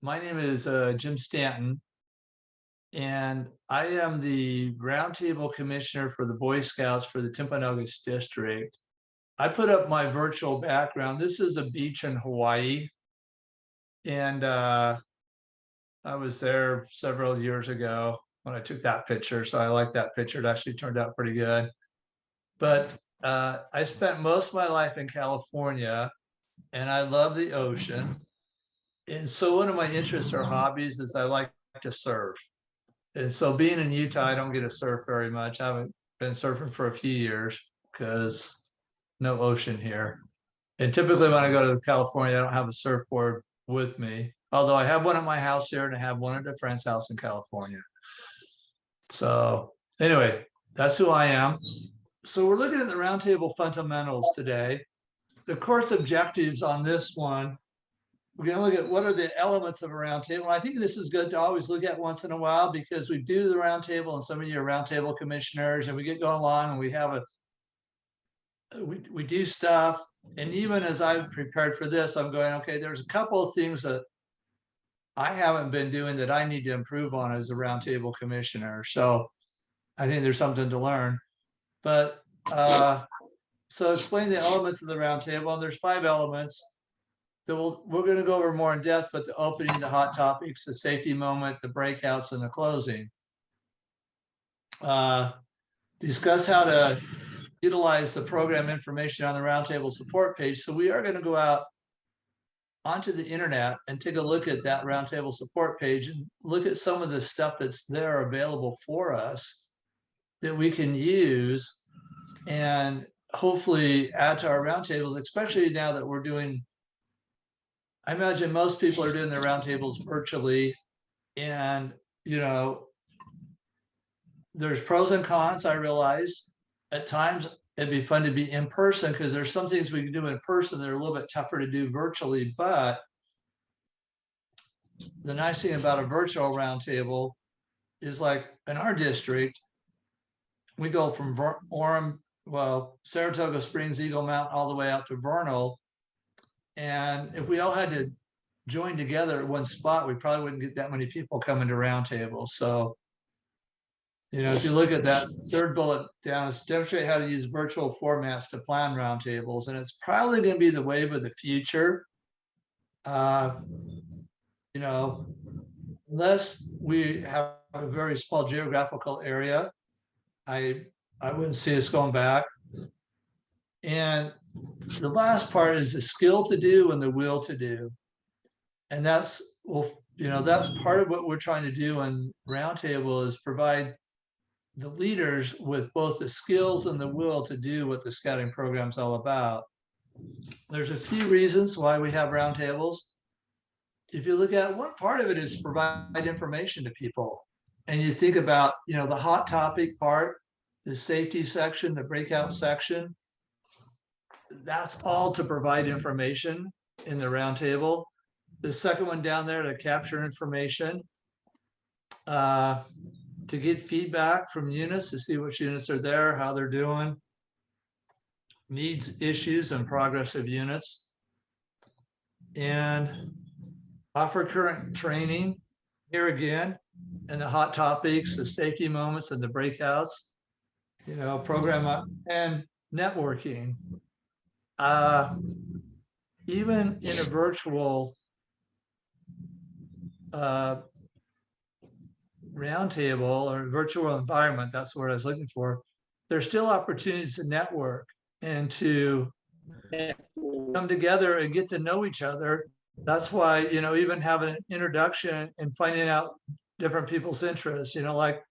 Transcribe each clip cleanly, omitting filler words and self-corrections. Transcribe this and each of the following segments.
My name is Jim Stanton, and I am the Roundtable Commissioner for the Boy Scouts for the Timpanogos District. I put up my virtual background. This is a beach in Hawaii, and I was there several years ago when I took that picture. So I like that picture. It actually turned out pretty good. But I spent most of my life in California, and I love the ocean. And so one of my interests or hobbies is I like to surf. And so being in Utah, I don't get to surf very much. I haven't been surfing for a few years because no ocean here. And typically when I go to California, I don't have a surfboard with me. Although I have one at my house here and I have one at a friend's house in California. So anyway, that's who I am. So we're looking at the Roundtable Fundamentals today. The course objectives on this one, we're going to look at what are the elements of a roundtable. I think this is good to always look at once in a while because we do the roundtable and some of you are roundtable commissioners and we get going along and we have we do stuff. And even as I've prepared for this, I'm going, okay, there's a couple of things that I haven't been doing that I need to improve on as a roundtable commissioner. So I think there's something to learn. But so explain the elements of the roundtable. And there's 5 elements. We're going to go over more in depth, but the opening, the hot topics, the safety moment, the breakouts, and the closing. Discuss how to utilize the program information on the Roundtable Support page. So we are going to go out onto the internet and take a look at that Roundtable Support page and look at some of the stuff that's there available for us that we can use and hopefully add to our roundtables, especially now that we're doing, I imagine most people are doing their roundtables virtually, and there's pros and cons. I realize at times it'd be fun to be in person because there's some things we can do in person that are a little bit tougher to do virtually. But the nice thing about a virtual roundtable is, like in our district, we go from Saratoga Springs, Eagle Mountain, all the way out to Vernal. And if we all had to join together at one spot, we probably wouldn't get that many people coming to roundtables. So, if you look at that third bullet down, it's demonstrate how to use virtual formats to plan roundtables. And it's probably going to be the wave of the future. Unless we have a very small geographical area, I wouldn't see us going back. And the last part is the skill to do and the will to do. And that's part of what we're trying to do in Roundtable is provide the leaders with both the skills and the will to do what the scouting program is all about. There's a few reasons why we have roundtables. If you look at one part of it is provide information to people. And you think about, the hot topic part, the safety section, the breakout section, that's all to provide information in the roundtable. The second one down there to capture information, to get feedback from units, to see which units are there, how they're doing, needs, issues, and progress of units, and offer current training here again, and the hot topics, the safety moments, and the breakouts, program and networking. Even in a virtual roundtable or virtual environment, that's what I was looking for, there's still opportunities to network and to come together and get to know each other. That's why, even having an introduction and finding out different people's interests, like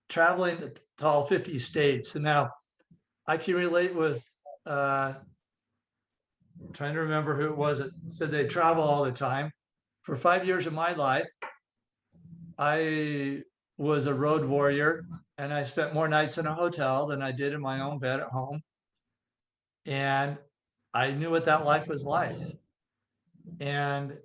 traveling to all 50 states. And now I can relate with, trying to remember who it was that said they travel all the time. For 5 years of my life, I was a road warrior and I spent more nights in a hotel than I did in my own bed at home. And I knew what that life was like. And,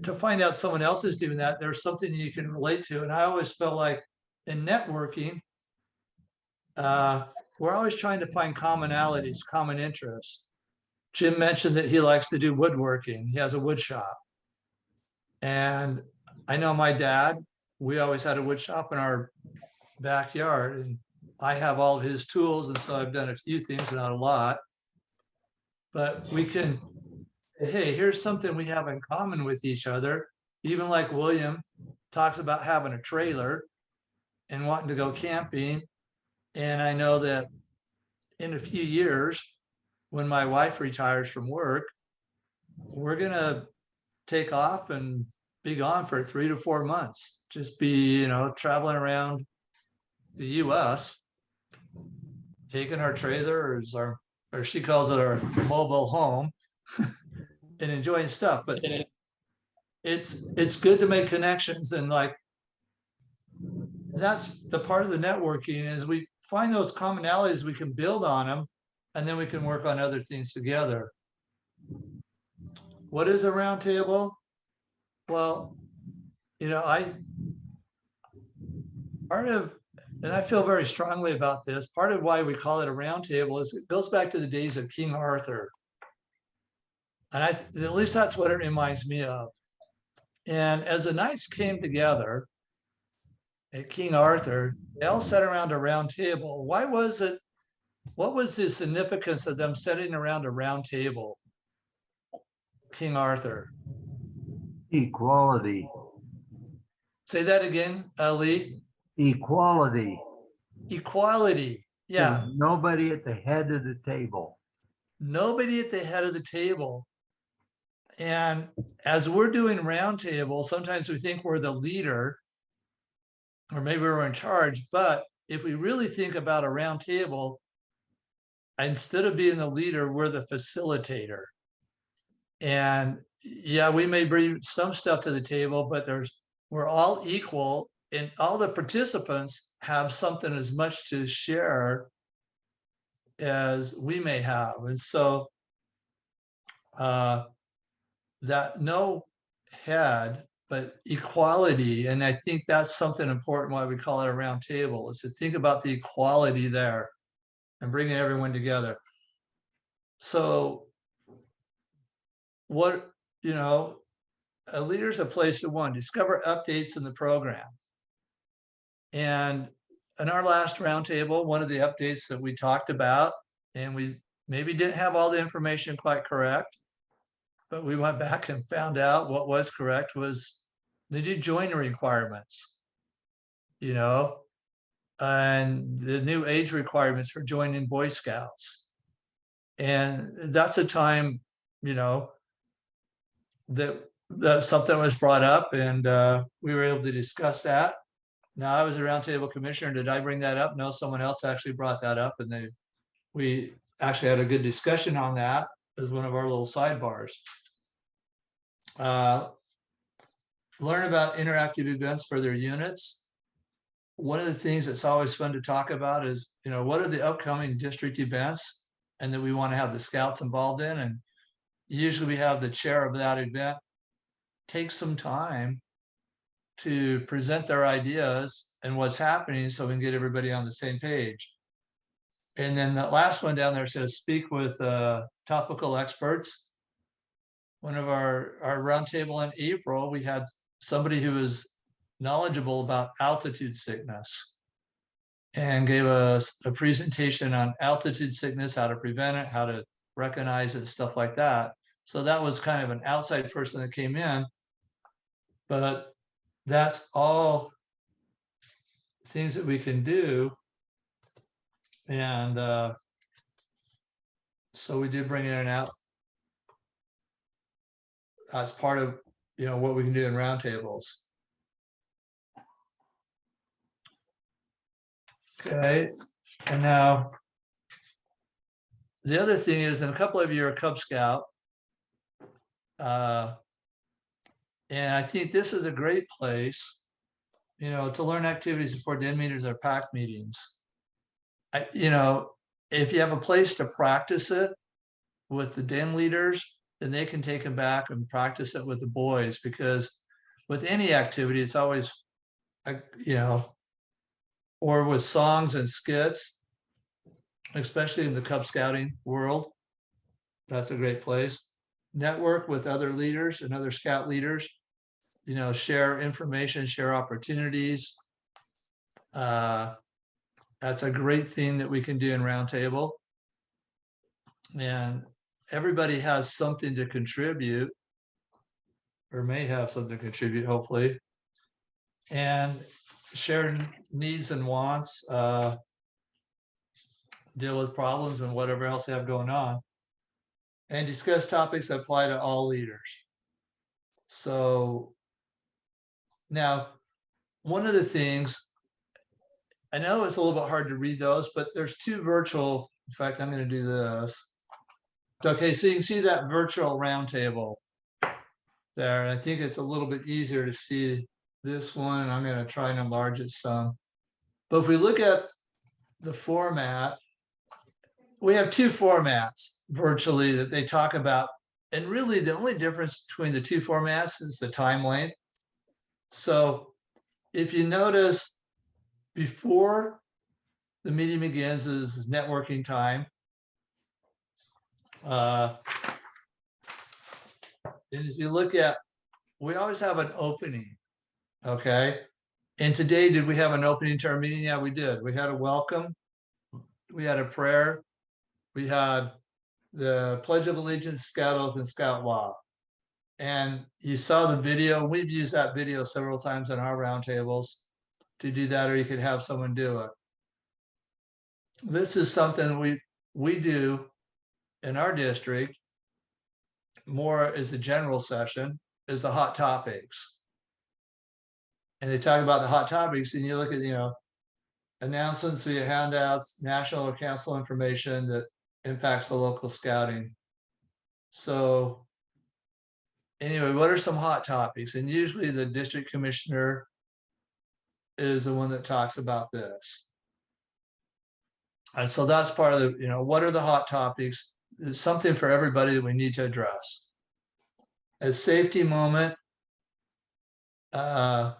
to find out someone else is doing that, there's something you can relate to. And I always felt like in networking, we're always trying to find commonalities, common interests. Jim mentioned that he likes to do woodworking. He has a wood shop. And I know my dad, we always had a wood shop in our backyard, and I have all of his tools. And so I've done a few things, not a lot, but we can, hey, here's something we have in common with each other. Even like William talks about having a trailer and wanting to go camping. And I know that in a few years, when my wife retires from work, we're going to take off and be gone for 3 to 4 months, just be, traveling around the US, taking our trailer or she calls it our mobile home and enjoying stuff. But it's good to make connections, and like, that's the part of the networking is we find those commonalities, we can build on them, and then we can work on other things together. What is a roundtable? Well, and I feel very strongly about this, part of why we call it a roundtable is it goes back to the days of King Arthur. And at least that's what it reminds me of. And as the knights came together at King Arthur, they all sat around a round table. Why was it? What was the significance of them sitting around a round table? King Arthur. Equality. Say that again, Lee. Equality. Equality. Yeah. There's nobody at the head of the table. Nobody at the head of the table. And as we're doing roundtables, sometimes we think we're the leader, or maybe we're in charge. But if we really think about a roundtable, instead of being the leader, we're the facilitator. And yeah, we may bring some stuff to the table, but we're all equal, and all the participants have something as much to share as we may have. And so that no head, but equality. And I think that's something important why we call it a round table, is to think about the equality there and bringing everyone together. So what, a leader's a place to, one, discover updates in the program. And in our last roundtable, one of the updates that we talked about, and we maybe didn't have all the information quite correct, but we went back and found out what was correct was the new joining requirements, and the new age requirements for joining Boy Scouts. And that's a time, that something was brought up, and we were able to discuss that. Now, I was a roundtable commissioner. Did I bring that up? No, someone else actually brought that up, and we actually had a good discussion on that as one of our little sidebars. Learn about interactive events for their units. One of the things that's always fun to talk about is, what are the upcoming district events and that we want to have the scouts involved in. And usually we have the chair of that event take some time to present their ideas and what's happening so we can get everybody on the same page. And then the last one down there says, speak with topical experts. One of our roundtable in April, we had somebody who was knowledgeable about altitude sickness and gave us a presentation on altitude sickness, how to prevent it, how to recognize it, stuff like that. So that was kind of an outside person that came in, but that's all things that we can do. And so we did bring in and out as part of, what we can do in roundtables. Okay, and now the other thing is, and a couple of you are Cub Scout, and I think this is a great place, to learn activities before den meetings or pack meetings. If you have a place to practice it with the den leaders, then they can take them back and practice it with the boys, because with any activity, it's always, or with songs and skits, especially in the Cub Scouting world, that's a great place. Network with other leaders and other scout leaders. share information, share opportunities. That's a great thing that we can do in Roundtable. And everybody has something to contribute, or may have something to contribute, hopefully. And share needs and wants, deal with problems and whatever else they have going on, and discuss topics that apply to all leaders. So now, one of the things, I know it's a little bit hard to read those, but there's two virtual, in fact, I'm going to do this. Okay, so you can see that virtual roundtable there. I think it's a little bit easier to see this one. I'm going to try and enlarge it some. But if we look at the format, we have two formats virtually that they talk about. And really the only difference between the two formats is the time length. So if you notice, before the meeting begins is networking time. And if you look at, we always have an opening, okay? And today, did we have an opening to our meeting? Yeah, we did. We had a welcome. We had a prayer. We had the Pledge of Allegiance, Scout Oath, and Scout Law. And you saw the video. We've used that video several times in our roundtables to do that, or you could have someone do it. This is something we do in our district more as a general session, is the hot topics. And they talk about the hot topics, and you look at, announcements via handouts, national or council information that impacts the local scouting. So anyway, what are some hot topics? And usually the district commissioner is the one that talks about this. And so that's part of the, what are the hot topics? It's something for everybody that we need to address. A safety moment, and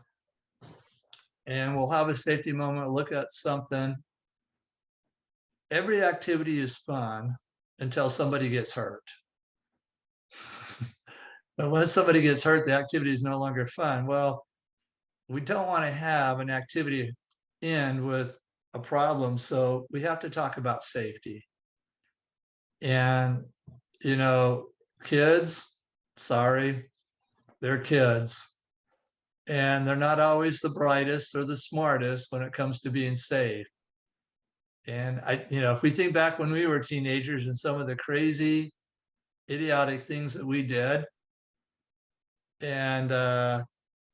we'll have a safety moment, look at something. Every activity is fun until somebody gets hurt. But once somebody gets hurt, the activity is no longer fun. Well, we don't want to have an activity end with a problem, so we have to talk about safety. And, kids, sorry, they're kids. And they're not always the brightest or the smartest when it comes to being safe. And if we think back when we were teenagers and some of the crazy, idiotic things that we did, and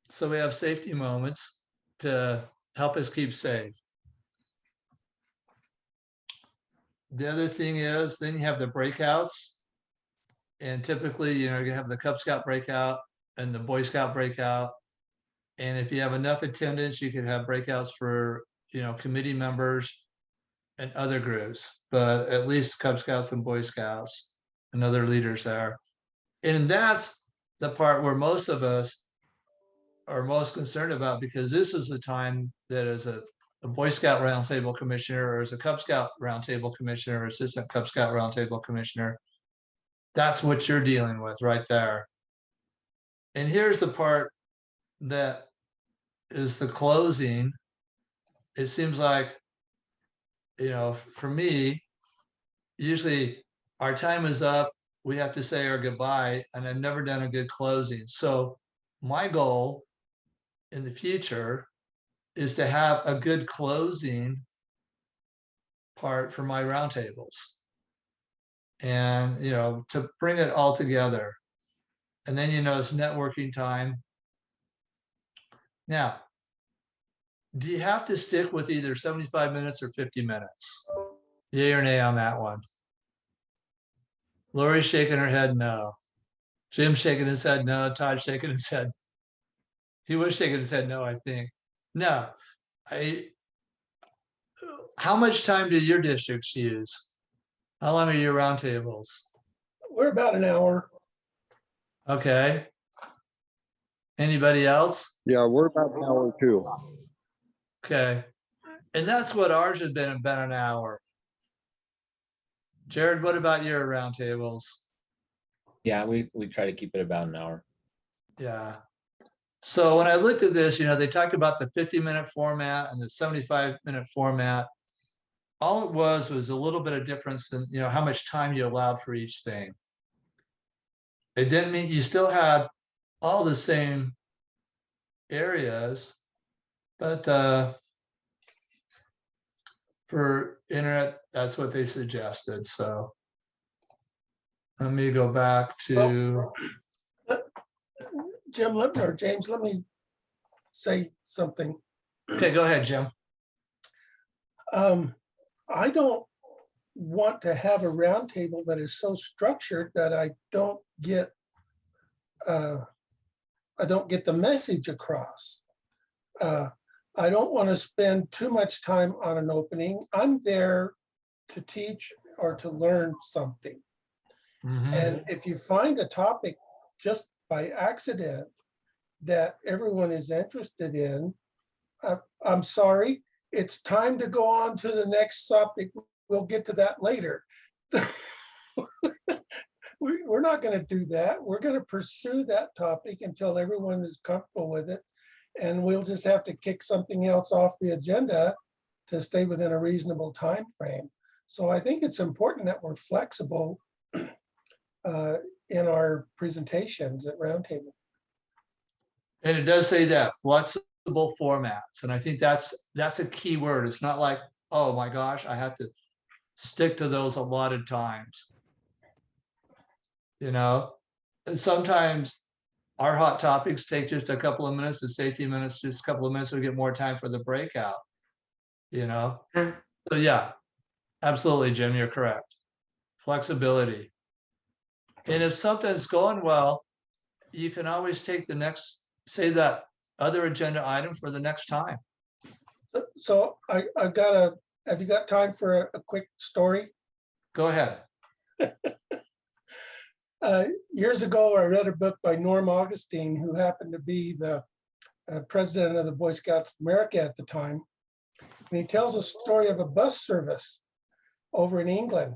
so we have safety moments to help us keep safe. The other thing is, then you have the breakouts, and typically, you have the Cub Scout breakout and the Boy Scout breakout. And if you have enough attendance, you could have breakouts for, committee members and other groups, but at least Cub Scouts and Boy Scouts and other leaders there. And that's the part where most of us are most concerned about, because this is the time that as a Boy Scout Roundtable Commissioner, or as a Cub Scout Roundtable Commissioner, or Assistant Cub Scout Roundtable Commissioner, that's what you're dealing with right there. And here's the part that is the closing. It seems like, for me, usually our time is up, we have to say our goodbye, and I've never done a good closing. So my goal in the future is to have a good closing part for my roundtables, and to bring it all together. And then it's networking time. Now, do you have to stick with either 75 minutes or 50 minutes? Yay or nay on that one? Lori's shaking her head no. Jim's shaking his head no. Todd's shaking his head. He was shaking his head no, I think. No. How much time do your districts use? How long are your roundtables? We're about an hour. Okay. Anybody else? Yeah, we're about an hour too. Okay. And that's what ours has been, about an hour. Jared, what about your roundtables? Yeah, we try to keep it about an hour. Yeah. So when I looked at this, they talked about the 50-minute format and the 75-minute format. All it was a little bit of difference in, how much time you allowed for each thing. It didn't mean you still had all the same areas, but for internet, that's what they suggested. So let me go back to. Jim, or James, let me say something. Okay, go ahead, Jim. I don't want to have a roundtable that is so structured that I don't get the message across. I don't want to spend too much time on an opening. I'm there to teach or to learn something. And if you find a topic just by accident that everyone is interested in, I'm sorry, it's time to go on to the next topic. We'll get to that later. We're not going to do that. We're going to pursue that topic until everyone is comfortable with it. And we'll just have to kick something else off the agenda to stay within a reasonable time frame. So I think it's important that we're flexible in our presentations at Roundtable. And it does say that flexible formats. And I think that's a key word. It's not like, oh my gosh, I have to stick to those allotted times. And sometimes our hot topics take just a couple of minutes, the safety minutes, just a couple of minutes, we get more time for the breakout, So yeah, absolutely, Jim, you're correct. Flexibility. And if something's going well, you can always take the next, say that other agenda item for the next time. So have you got time for a quick story? Go ahead. Years ago, I read a book by Norm Augustine, who happened to be the president of the Boy Scouts of America at the time. And he tells a story of a bus service over in England.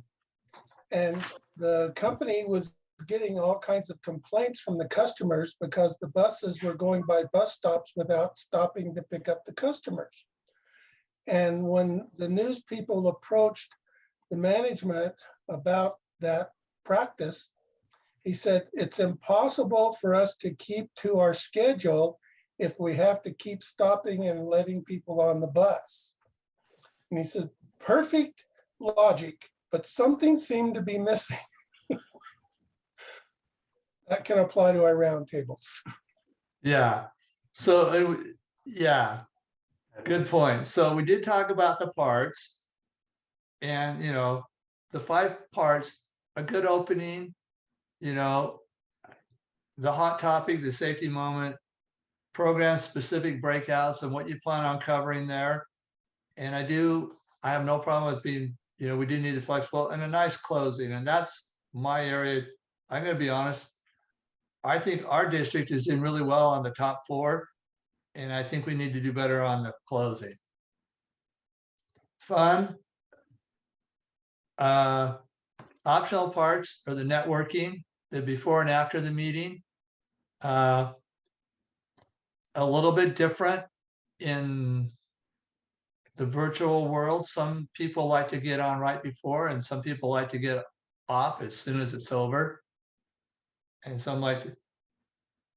And the company was getting all kinds of complaints from the customers because the buses were going by bus stops without stopping to pick up the customers. And when the news people approached the management about that practice, he said, it's impossible for us to keep to our schedule if we have to keep stopping and letting people on the bus. And he says, perfect logic, but something seemed to be missing. That can apply to our roundtables. Yeah. So, yeah, good point. So we did talk about the parts and, the 5 parts, a good opening, the hot topic, the safety moment, program specific breakouts and what you plan on covering there. And I have no problem with being, we do need the flexible and a nice closing. And that's my area. I'm going to be honest. I think our district is doing really well on the top 4. And I think we need to do better on the closing. Fun. Optional parts are the networking, the before and after the meeting. A little bit different in the virtual world. Some people like to get on right before, and some people like to get off as soon as it's over. And some like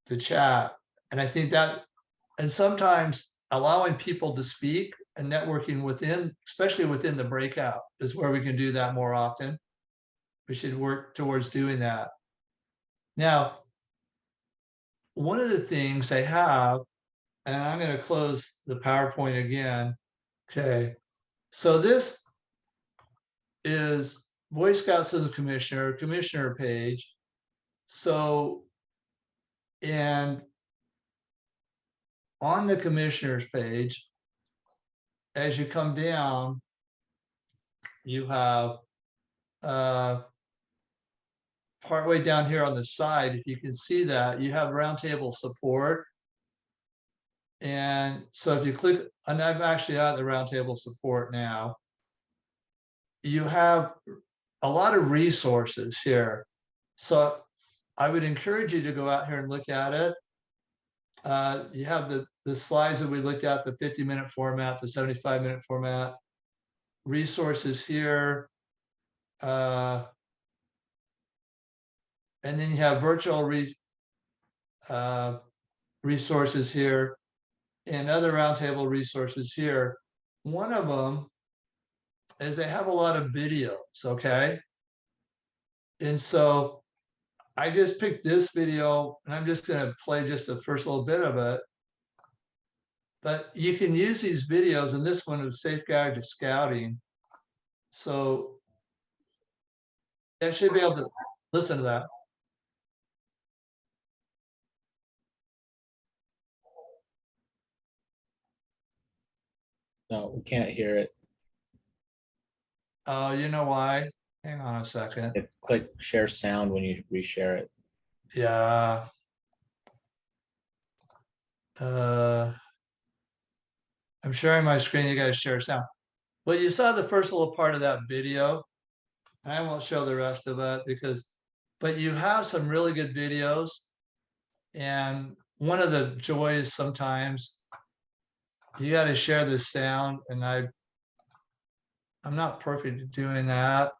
to chat. And I think that, and sometimes allowing people to speak and networking within, especially within the breakout, is where we can do that more often. We should work towards doing that. Now, one of the things I have, and I'm going to close the PowerPoint again. Okay, so this is Boy Scouts of the Commissioner page. So, and on the Commissioners page, as you come down, you have partway down here on the side, if you can see that, you have Roundtable Support. And so if you click, and I'm actually at the Roundtable Support now, you have a lot of resources here. So I would encourage you to go out here and look at it. You have the slides that we looked at, the 50-minute format, the 75-minute format, resources here. And then you have virtual resources here and other Roundtable resources here. One of them is they have a lot of videos, okay? And so I just picked this video and I'm just gonna play just the first little bit of it. But you can use these videos, and this one is Safe Guide to Scouting. So you should be able to listen to that. No, we can't hear it. Oh, you know why? Hang on a second. Click share sound when you reshare it. Yeah. I'm sharing my screen. You guys share sound. Well, you saw the first little part of that video. I won't show the rest of it but you have some really good videos. And one of the joys sometimes you got to share the sound, and I'm not perfect at doing that.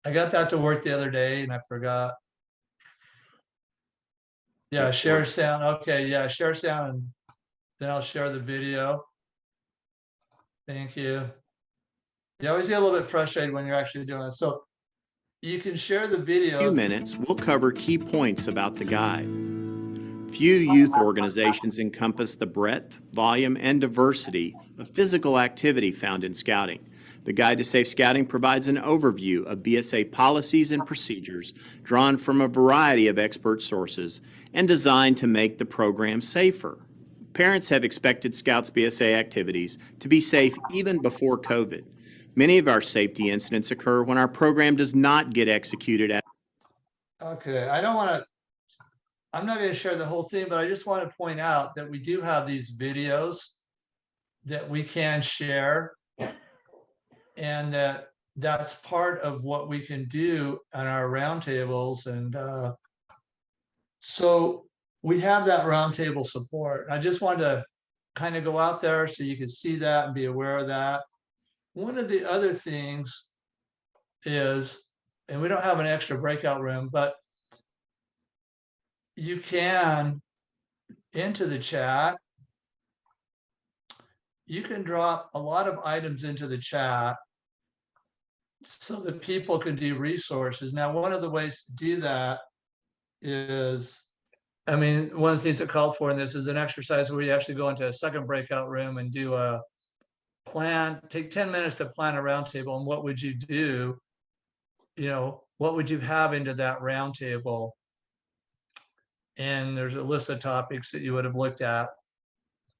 I got that to work the other day and I forgot. Yeah, share sound. Okay, yeah, share sound, and then I'll share the video. Thank you. You always get a little bit frustrated when you're actually doing it. So you can share the videos. In a few minutes, we'll cover key points about the guide. Few youth organizations encompass the breadth, volume, and diversity of physical activity found in scouting. The Guide to Safe Scouting provides an overview of BSA policies and procedures drawn from a variety of expert sources and designed to make the program safer. Parents have expected Scouts BSA activities to be safe even before COVID. Many of our safety incidents occur when our program does not get executed at. Okay, I'm not going to share the whole thing, but I just want to point out that we do have these videos that we can share, and that's part of what we can do on our roundtables. And so we have that roundtable support. I just wanted to kind of go out there so you could see that and be aware of that. One of the other things is, and we don't have an extra breakout room, but you can, into the chat, you can drop a lot of items into the chat so that people can do resources. Now, one of the ways to do that is, I mean, one of the things that called for in this is an exercise where you actually go into a second breakout room and do a plan, take 10 minutes to plan a roundtable. And what would you do? You know, what would you have into that roundtable? And there's a list of topics that you would have looked at.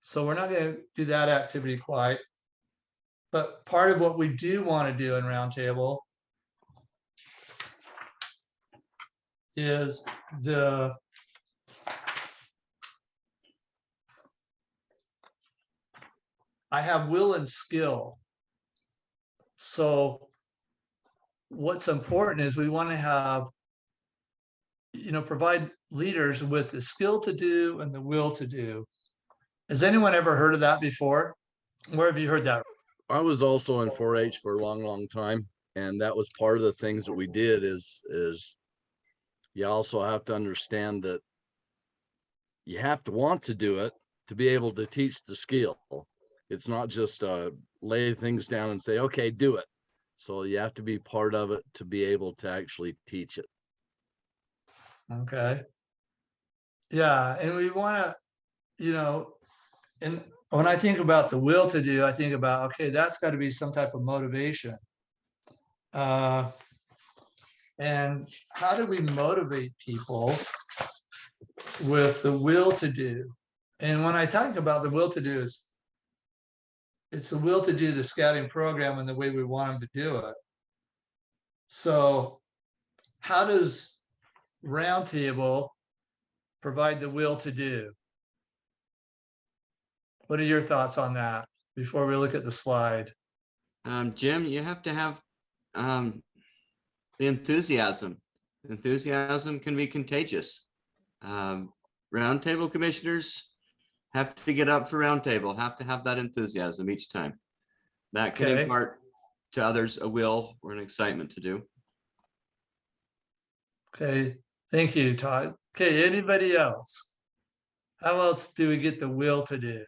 So we're not going to do that activity quite. But part of what we do want to do in Roundtable is I have will and skill. So what's important is we want to have, provide leaders with the skill to do and the will to do. Has anyone ever heard of that before? Where have you heard that? I was also in 4-H for a long time, and that was part of the things that we did is you also have to understand that you have to want to do it to be able to teach the skill. It's not just lay things down and say, okay, do it. So you have to be part of it to be able to actually teach it. Okay. Yeah, and we want to, and when I think about the will to do, I think about, okay, that's got to be some type of motivation. And how do we motivate people with the will to do? And when I talk about the will to do, it's the will to do the scouting program and the way we want them to do it. So how does Roundtable provide the will to do? What are your thoughts on that before we look at the slide? Jim, you have to have the enthusiasm. Enthusiasm can be contagious. roundtable commissioners have to get up for roundtable, have to have that enthusiasm each time. That can Okay. impart to others a will or an excitement to do. Okay, thank you, Todd. Okay, anybody else? How else do we get the will to do?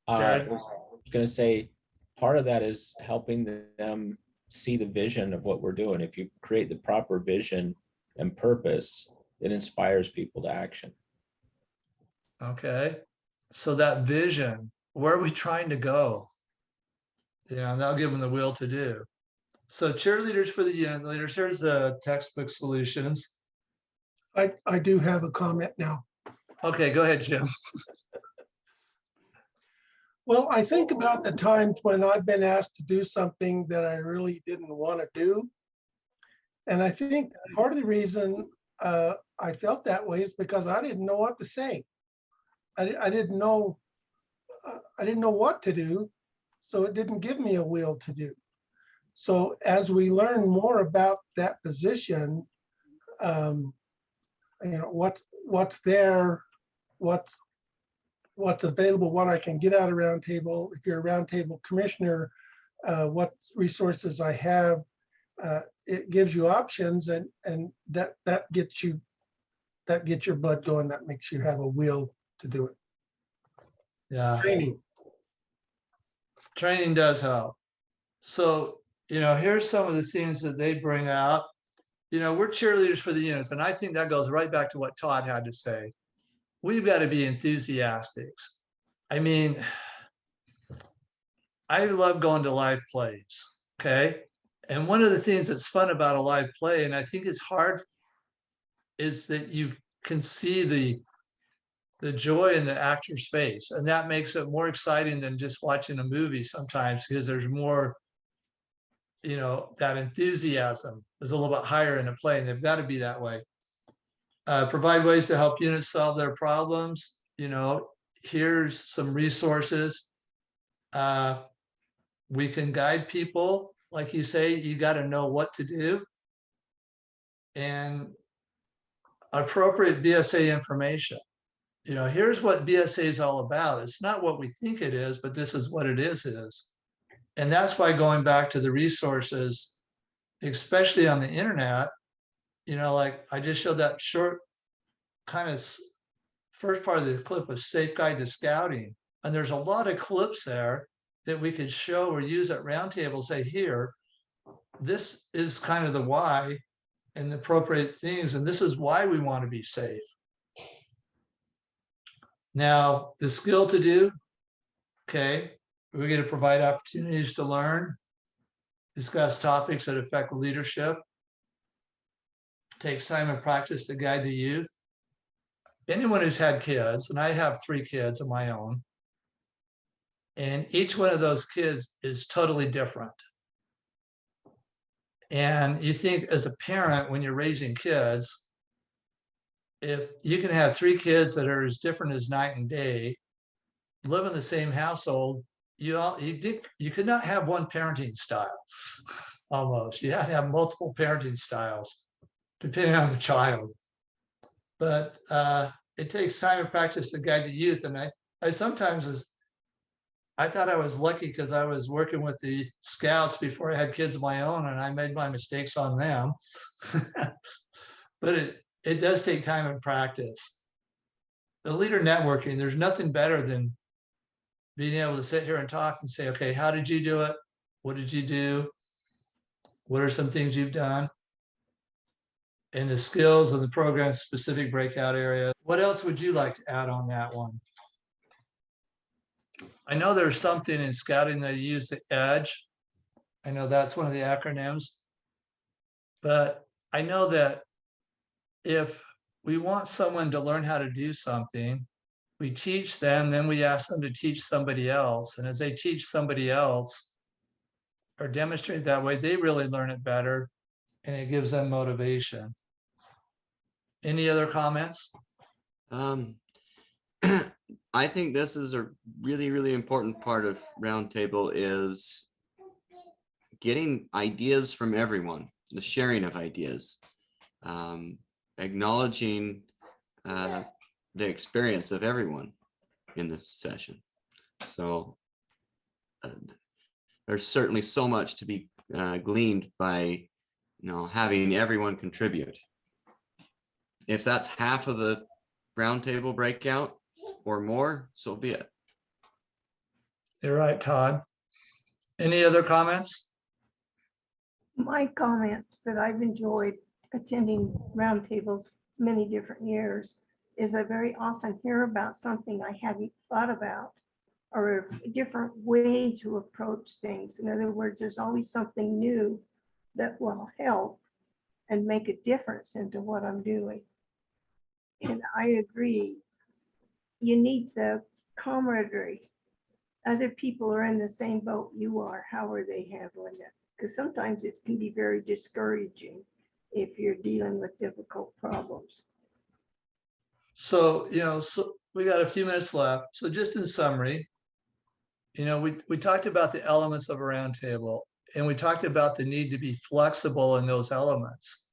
Jared? I was gonna say, part of that is helping them see the vision of what we're doing. If you create the proper vision and purpose, it inspires people to action. Okay, so that vision, where are we trying to go? Yeah, and that'll give them the will to do. So cheerleaders for the unit leaders, here's the textbook solutions. I do have a comment now. Okay, go ahead, Jim. Well, I think about the times when I've been asked to do something that I really didn't want to do. And I think part of the reason I felt that way is because I didn't know what to say. I didn't know what to do, so it didn't give me a will to do. So as we learn more about that position, what's there, what's available, what I can get out of Roundtable. If you're a Roundtable commissioner, what resources I have, it gives you options, and that gets your blood going. That makes you have a will to do it. Yeah, Training. does help. So, here's some of the things that they bring out. We're cheerleaders for the units, and I think that goes right back to what Todd had to say. We've got to be enthusiastic. I mean, I love going to live plays, okay? And one of the things that's fun about a live play, and I think it's hard, is that you can see the joy in the actor's face. And that makes it more exciting than just watching a movie sometimes, because there's more, that enthusiasm is a little bit higher in a play, and they've got to be that way. Provide ways to help units solve their problems. Here's some resources. We can guide people. Like you say, you got to know what to do. And appropriate BSA information. Here's what BSA is all about. It's not what we think it is, but this is what it is. And that's why going back to the resources, especially on the internet, like I just showed that short kind of first part of the clip of Safe Guide to Scouting. And there's a lot of clips there that we could show or use at Roundtable, say, here, this is kind of the why and the appropriate things. And this is why we want to be safe. Now, the skill to do, okay, we're going to provide opportunities to learn, discuss topics that affect leadership, takes time and practice to guide the youth. Anyone who's had kids, and I have 3 kids of my own, and each one of those kids is totally different. And you think as a parent, when you're raising kids, if you can have 3 kids that are as different as night and day, live in the same household, you could not have one parenting style. Almost, you have to have multiple parenting styles depending on the child. But it takes time and practice to guide the youth. And I sometimes I thought I was lucky because I was working with the scouts before I had kids of my own, and I made my mistakes on them. But it does take time and practice. The leader networking, there's nothing better than being able to sit here and talk and say, okay, how did you do it? What did you do? What are some things you've done? And the skills and the program specific breakout area. What else would you like to add on that one? I know there's something in scouting that you use the EDGE. I know that's one of the acronyms. But I know that if we want someone to learn how to do something, we teach them, then we ask them to teach somebody else. And as they teach somebody else or demonstrate that way, they really learn it better, and it gives them motivation. Any other comments? I think this is a really, really important part of Roundtable, is getting ideas from everyone, the sharing of ideas, acknowledging the experience of everyone in the session. So there's certainly so much to be gleaned by, having everyone contribute. If that's half of the roundtable breakout or more, so be it. You're right, Todd. Any other comments? My comments that I've enjoyed attending roundtables many different years is I very often hear about something I hadn't thought about or a different way to approach things. In other words, there's always something new that will help and make a difference into what I'm doing. And I agree, you need the camaraderie. Other people are in the same boat you are. How are they handling it? Because sometimes it can be very discouraging if you're dealing with difficult problems. So, so we got a few minutes left. So just in summary, we talked about the elements of a roundtable, and we talked about the need to be flexible in those elements.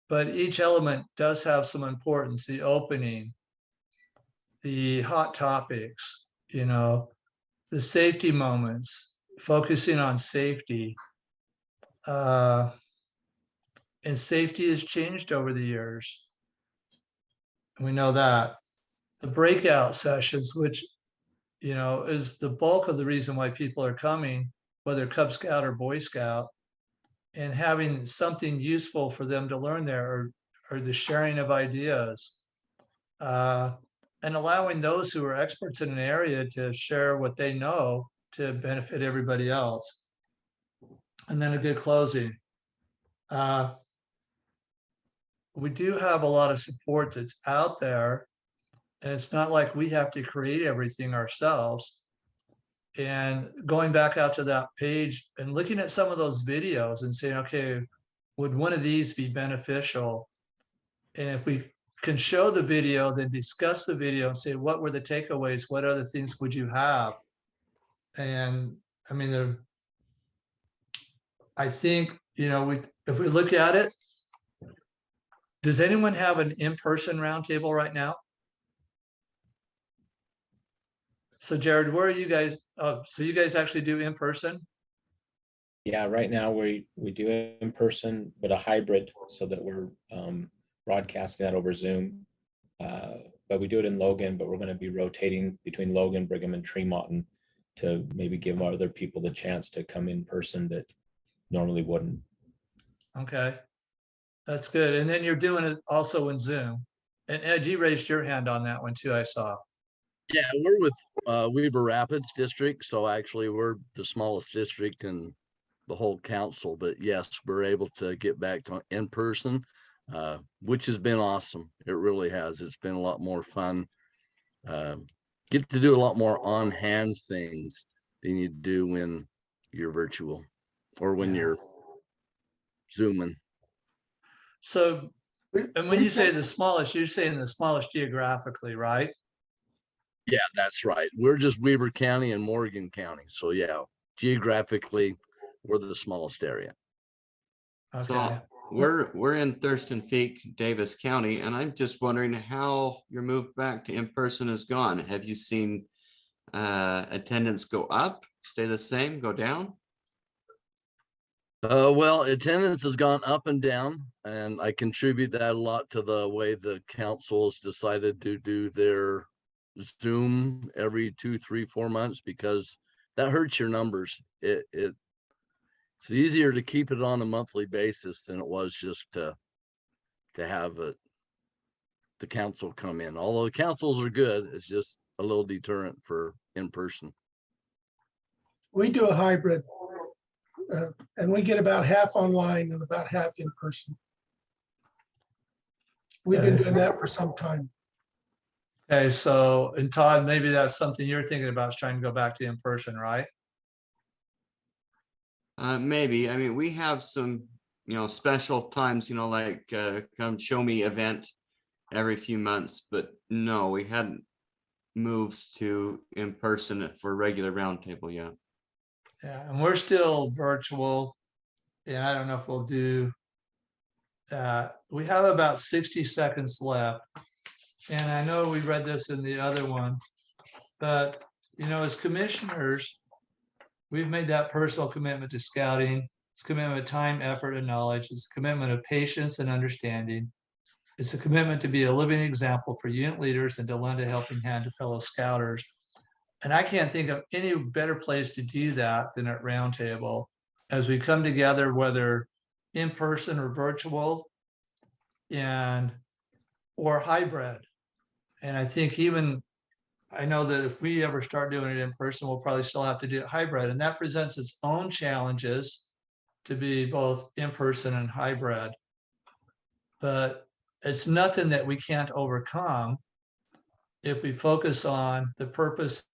But each element does have some importance: the opening, the hot topics, the safety moments, focusing on safety. And safety has changed over the years. We know that. The breakout sessions, which, is the bulk of the reason why people are coming, whether Cub Scout or Boy Scout, and having something useful for them to learn there, or the sharing of ideas, and allowing those who are experts in an area to share what they know to benefit everybody else. And then a good closing. We do have a lot of support that's out there, and it's not like we have to create everything ourselves. And going back out to that page and looking at some of those videos and saying, okay, would one of these be beneficial? And if we can show the video, then discuss the video and say, what were the takeaways? What other things would you have? And I mean, I think, if we look at it, does anyone have an in-person roundtable right now? So Jared, where are you guys? So you guys actually do in person? Yeah, right now we do it in person, but a hybrid so that we're broadcasting that over Zoom. But we do it in Logan, but we're going to be rotating between Logan, Brigham, and Tremont to maybe give other people the chance to come in person that normally wouldn't. Okay, that's good. And then you're doing it also in Zoom. And Ed, you raised your hand on that one too, I saw. Yeah, we're with Weber Rapids District, so actually we're the smallest district in the whole council. But yes, we're able to get back to in person, which has been awesome. It really has. It's been a lot more fun. Get to do a lot more on hands things than you do when you're virtual or when you're Zooming. So, and when you say the smallest, you're saying the smallest geographically, right? Yeah, that's right. We're just Weber County and Morgan County. So yeah, geographically, we're the smallest area. Okay. So we're in Thurston Peak, Davis County, and I'm just wondering how your move back to in-person has gone. Have you seen attendance go up, stay the same, go down? Well, attendance has gone up and down, and I contribute that a lot to the way the council has decided to do their Zoom every 2, 3, 4 months, because that hurts your numbers. It's easier to keep it on a monthly basis than it was just to have the council come in. Although the councils are good, it's just a little deterrent for in person. We do a hybrid, and we get about half online and about half in person. We've been doing that for some time. Okay, so, and Todd, maybe that's something you're thinking about, is trying to go back to in person, right? Maybe. I mean, we have some, special times, like come show me event every few months, but no, we hadn't moved to in person for regular roundtable yet. Yeah, and we're still virtual. And I don't know if we'll do that. We have about 60 seconds left. and I know we read this in the other one, but, you know, as commissioners, we've made that personal commitment to scouting. It's a commitment of time, effort, and knowledge. It's a commitment of patience and understanding. It's a commitment to be a living example for unit leaders and to lend a helping hand to fellow scouters. And I can't think of any better place to do that than at Roundtable, as we come together, whether in person or virtual, and or hybrid. And I think even, I know that if we ever start doing it in person, we'll probably still have to do it hybrid, and that presents its own challenges to be both in person and hybrid. But it's nothing that we can't overcome if we focus on the purpose